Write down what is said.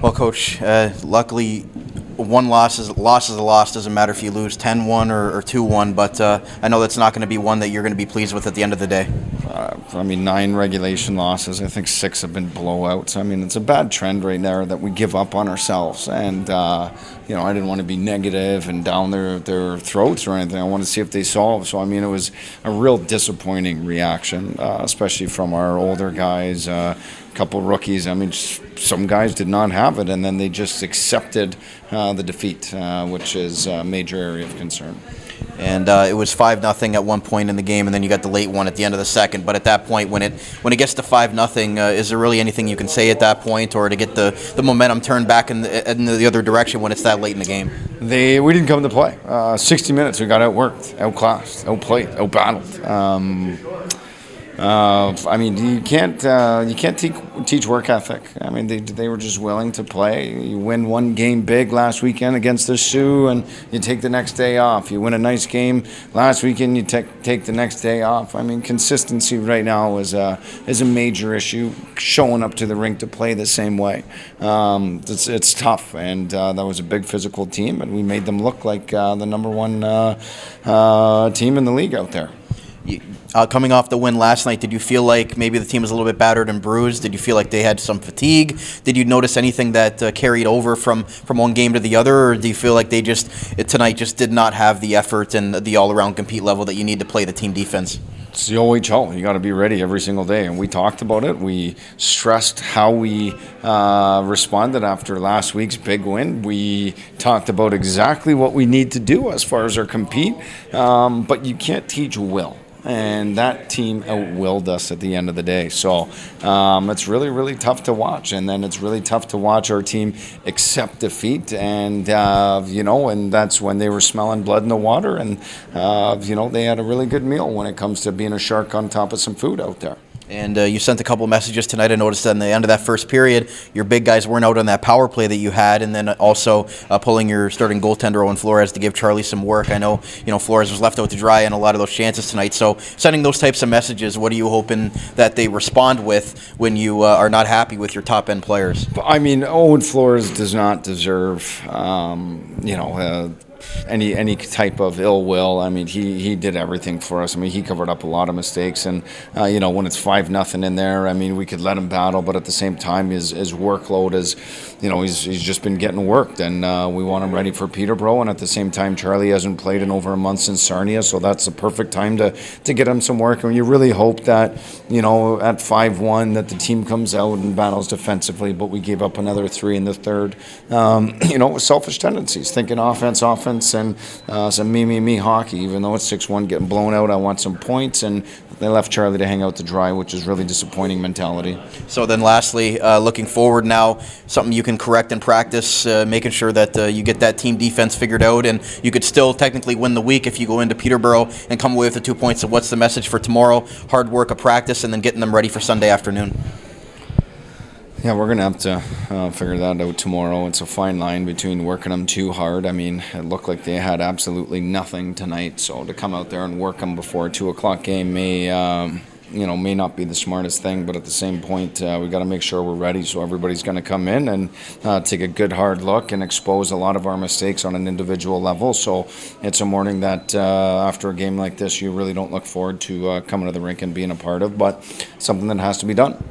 Well, Coach, luckily one loss is a loss. Doesn't matter if you lose 10-1 or 2-1, but I know that's not going to be one that you're going to be pleased with at the end of the day. 9 regulation losses. I think 6 have been blowouts. I mean, it's a bad trend right now that we give up on ourselves. And, I didn't want to be negative and down their throats or anything. I wanted to see if they solve. So, I mean, it was a real disappointing reaction, especially from our older guys, couple rookies. I mean, some guys did not have it, and then they just accepted the defeat, which is a major area of concern. And it was 5-0 at one point in the game, and then you got the late one at the end of the second. But at that point, when it gets to 5-0, is there really anything you can say at that point, or to get the momentum turned back in the other direction when it's that late in the game? We didn't come to play. 60 minutes, we got outworked, outclassed, outplayed, outbattled. I mean, you can't teach work ethic. I mean, they were just willing to play. You win one game big last weekend against the Sioux, and you take the next day off. You win a nice game last weekend, you take the next day off. I mean, consistency right now is a major issue. Showing up to the rink to play the same way, it's tough. And that was a big physical team, and we made them look like the number one team in the league out there. Coming off the win last night, did you feel like maybe the team was a little bit battered and bruised? Did you feel like they had some fatigue? Did you notice anything that carried over from one game to the other, or do you feel like they tonight just did not have the effort and the all-around compete level that you need to play the team defense? It's the OHL. You got to be ready every single day, and we talked about it. We stressed how we responded after last week's big win. We talked about exactly what we need to do as far as our compete, but you can't teach will. And that team outwilled us at the end of the day. So it's really, really tough to watch. And then it's really tough to watch our team accept defeat. And, and that's when they were smelling blood in the water. And, they had a really good meal when it comes to being a shark on top of some food out there. And you sent a couple messages tonight. I noticed that in the end of that first period, your big guys weren't out on that power play that you had, and then also pulling your starting goaltender Owen Flores to give Charlie some work. I know, Flores was left out to dry on a lot of those chances tonight. So sending those types of messages, what are you hoping that they respond with when you are not happy with your top-end players? I mean, Owen Flores does not deserve, any type of ill will. I mean, he did everything for us. I mean, he covered up a lot of mistakes, and when it's 5-0 in there, I mean, we could let him battle, but at the same time, his workload is, he's just been getting worked, and we want him ready for Peterborough. And at the same time, Charlie hasn't played in over a month since Sarnia, so that's the perfect time to get him some work. And you really hope that at 5-1 that the team comes out and battles defensively, but we gave up another 3 in the third. Selfish tendencies, thinking offense, and some me hockey. Even though it's 6-1 getting blown out, I want some points, and they left Charlie to hang out to dry, which is really disappointing mentality. So then lastly, looking forward now, something you can correct in practice, making sure that you get that team defense figured out, and you could still technically win the week if you go into Peterborough and come away with the 2 points. So what's the message for tomorrow? Hard work of practice and then getting them ready for Sunday afternoon. Yeah, we're going to have to figure that out tomorrow. It's a fine line between working them too hard. I mean, it looked like they had absolutely nothing tonight, so to come out there and work them before a 2 o'clock game may not be the smartest thing, but at the same point, we got to make sure we're ready, so everybody's going to come in and take a good hard look and expose a lot of our mistakes on an individual level. So it's a morning that after a game like this, you really don't look forward to coming to the rink and being a part of, but something that has to be done.